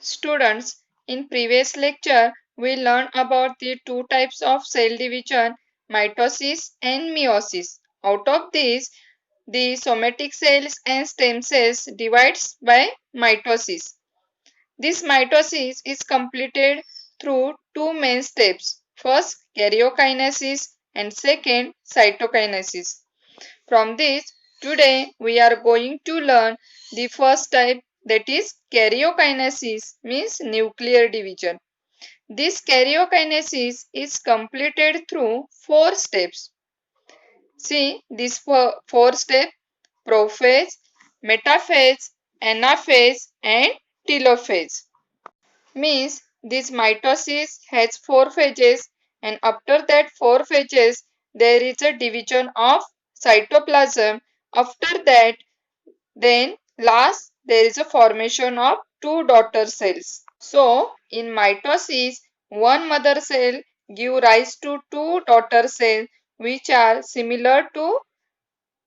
Students, in previous lecture, we learned about the two types of cell division, mitosis and meiosis. Out of these, the somatic cells and stem cells divides by mitosis. This mitosis is completed through two main steps. First, karyokinesis and second, cytokinesis. From this, today we are going to learn the first type, that is karyokinesis, means nuclear division. This karyokinesis is completed through four steps. See this four steps: prophase, metaphase, anaphase and telophase. Means this mitosis has four phases, and after that four phases there is a division of cytoplasm. After that, then last there is a formation of two daughter cells. So in mitosis, one mother cell give rise to two daughter cells which are similar to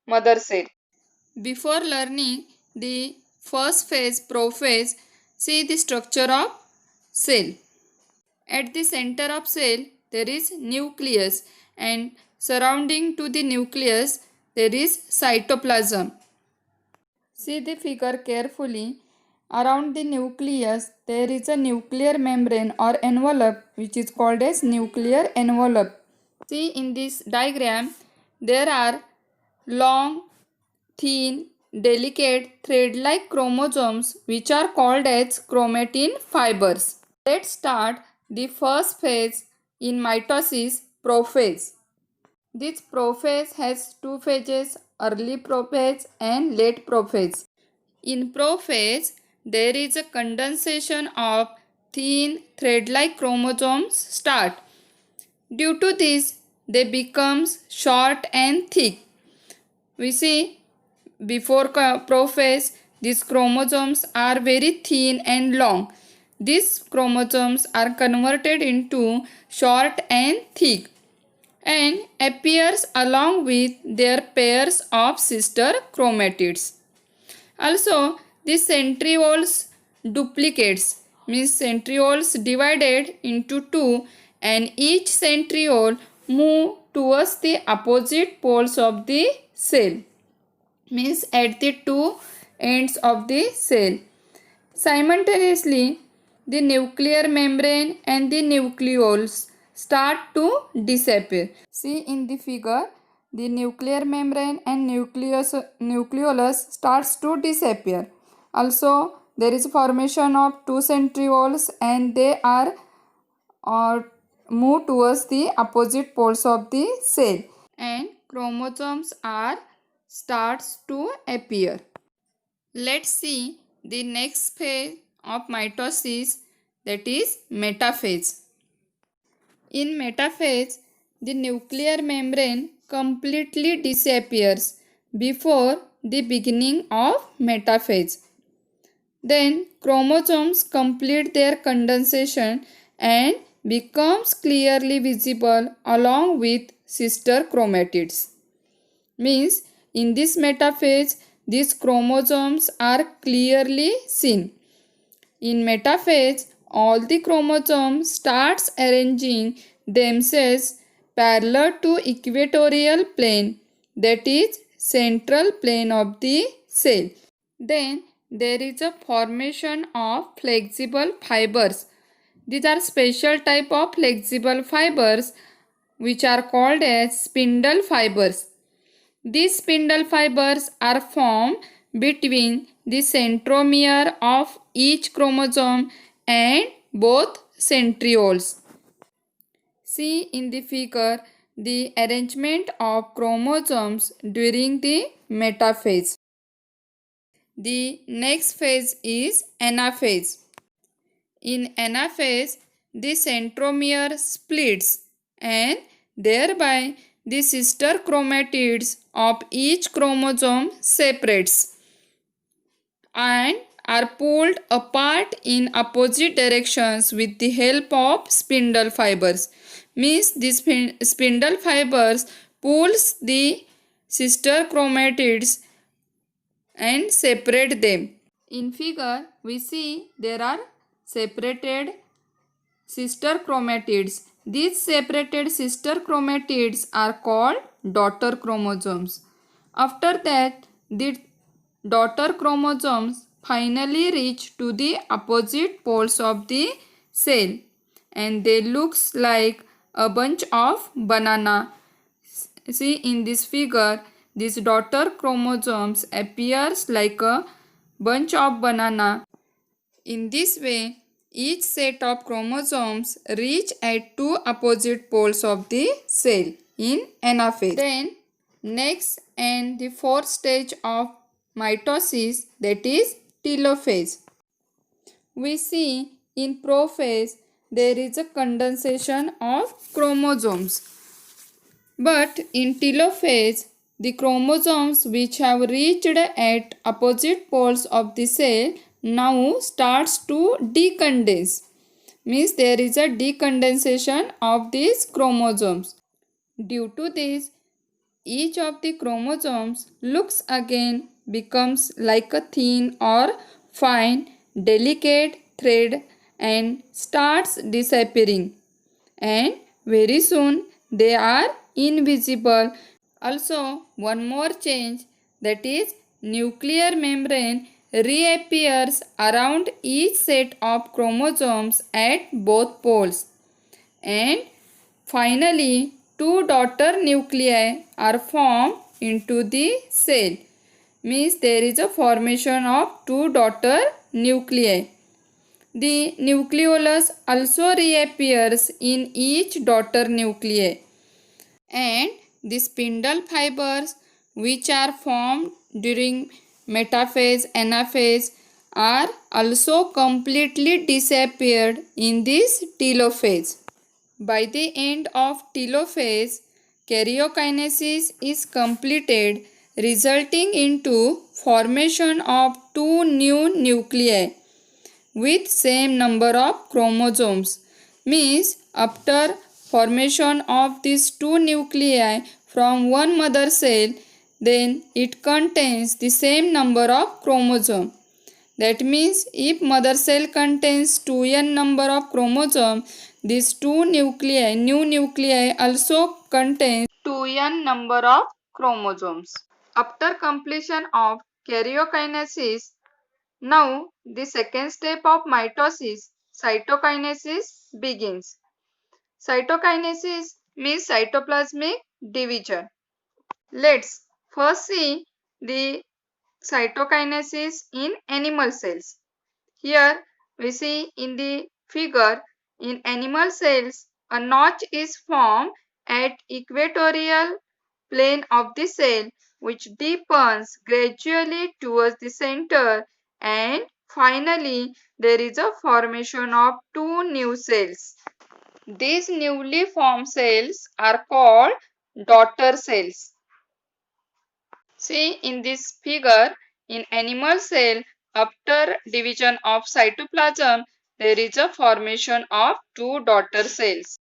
mother cell. Before learning the first phase, prophase, see the structure of cell. At the center of cell there is nucleus, and surrounding to the nucleus there is cytoplasm. See the figure carefully. Around the nucleus there is a nuclear membrane or envelope which is called as nuclear envelope. See in this diagram there are long, thin, delicate thread-like chromosomes which are called as chromatin fibers. Let's start the first phase in mitosis, prophase. This prophase has two phases, early prophase and late prophase. In prophase, there is a condensation of thin thread-like chromosomes start. Due to this, they become short and thick. We see before prophase, these chromosomes are very thin and long. These chromosomes are converted into short and thick and appears along with their pairs of sister chromatids. Also, the centrioles duplicates, means centrioles divided into two, and each centriole move towards the opposite poles of the cell, means at the two ends of the cell. Simultaneously, the nuclear membrane and the nucleoles start to disappear. See in the figure, the nuclear membrane and nucleolus starts to disappear. Also, there is formation of two centrioles and they are move towards the opposite poles of the cell, and chromosomes are starts to appear. Let's see the next phase of mitosis, that is metaphase. In metaphase, the nuclear membrane completely disappears before the beginning of metaphase. Then chromosomes complete their condensation and becomes clearly visible along with sister chromatids. Means in this metaphase, these chromosomes are clearly seen. In metaphase, all the chromosomes starts arranging themselves parallel to equatorial plane, that is central plane of the cell. Then there is a formation of flexible fibers. These are special type of flexible fibers which are called as spindle fibers. These spindle fibers are formed between the centromere of each chromosome and both centrioles. See in the figure the arrangement of chromosomes during the metaphase. The next phase is anaphase. In anaphase, the centromere splits and thereby the sister chromatids of each chromosome separates and are pulled apart in opposite directions with the help of spindle fibers. Means these spindle fibers pulls the sister chromatids and separate them. In figure we see there are separated sister chromatids. These separated sister chromatids are called daughter chromosomes. After that, the daughter chromosomes finally reach to the opposite poles of the cell and they looks like a bunch of banana. See in this figure, this daughter chromosomes appears like a bunch of banana. In this way, each set of chromosomes reach at two opposite poles of the cell in anaphase. Then next and the fourth stage of mitosis, that is telophase. We see in prophase there is a condensation of chromosomes. But in telophase, the chromosomes which have reached at opposite poles of the cell now starts to decondense. Means there is a decondensation of these chromosomes. Due to this, each of the chromosomes looks again becomes like a thin or fine delicate thread and starts disappearing, and very soon they are invisible. Also one more change, that is nuclear membrane reappears around each set of chromosomes at both poles, and finally two daughter nuclei are formed into the cell. Means there is a formation of two daughter nuclei. The nucleolus also reappears in each daughter nuclei, and the spindle fibers which are formed during metaphase anaphase are also completely disappeared in this telophase. By the end of telophase, karyokinesis is completed, resulting into formation of two new nuclei with same number of chromosomes. Means after formation of these two nuclei from one mother cell, then it contains the same number of chromosomes. That means if mother cell contains 2n number of chromosomes, these two nuclei, new nuclei also contains 2n number of chromosomes. After completion of karyokinesis, now the second step of mitosis, cytokinesis, begins. Cytokinesis means cytoplasmic division. Let's first see the cytokinesis in animal cells. Here we see in the figure, in animal cells a notch is formed at equatorial plane of the cell which deepens gradually towards the center, and finally there is a formation of two new cells. These newly formed cells are called daughter cells. See in this figure, in animal cell, after division of cytoplasm, there is a formation of two daughter cells.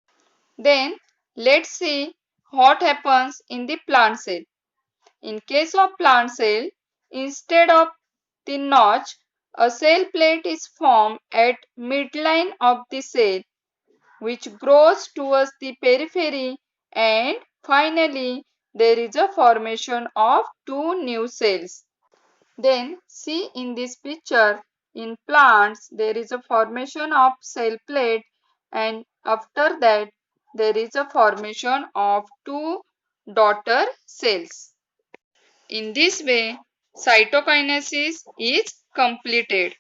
Then let's see what happens in the plant cell. In case of plant cell, instead of the notch, a cell plate is formed at midline of the cell, which grows towards the periphery, and finally there is a formation of two new cells. Then see in this picture, in plants there is a formation of cell plate, and after that there is a formation of two daughter cells. In this way, cytokinesis is completed.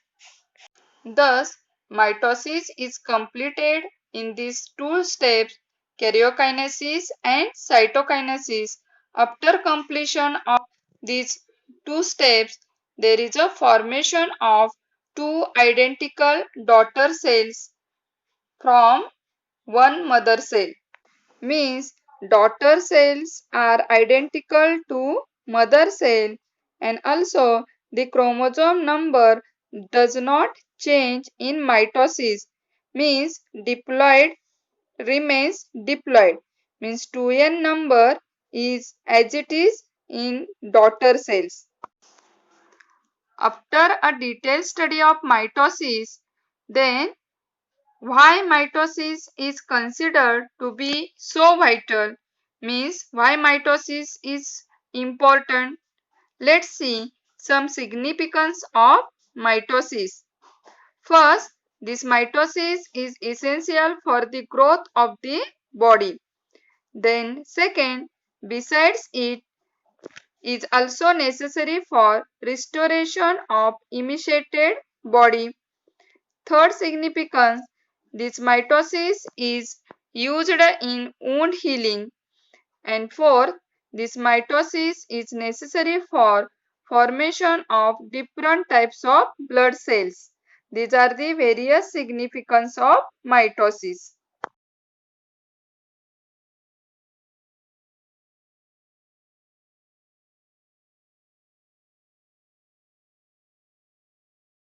Thus, mitosis is completed in these two steps, karyokinesis and cytokinesis. After completion of these two steps, there is a formation of two identical daughter cells from one mother cell. Means daughter cells are identical to mother cell, and also the chromosome number does not change in mitosis. Means diploid remains diploid. Means 2n number is as it is in daughter cells. After a detailed study of mitosis, Then why mitosis is considered to be so vital, means why mitosis is important. Let's see some significance of mitosis. First, this mitosis is essential for the growth of the body. Then second, besides it is also necessary for restoration of emaciated body. Third significance, this mitosis is used in wound healing. And fourth, this mitosis is necessary for formation of different types of blood cells. These are the various significance of mitosis.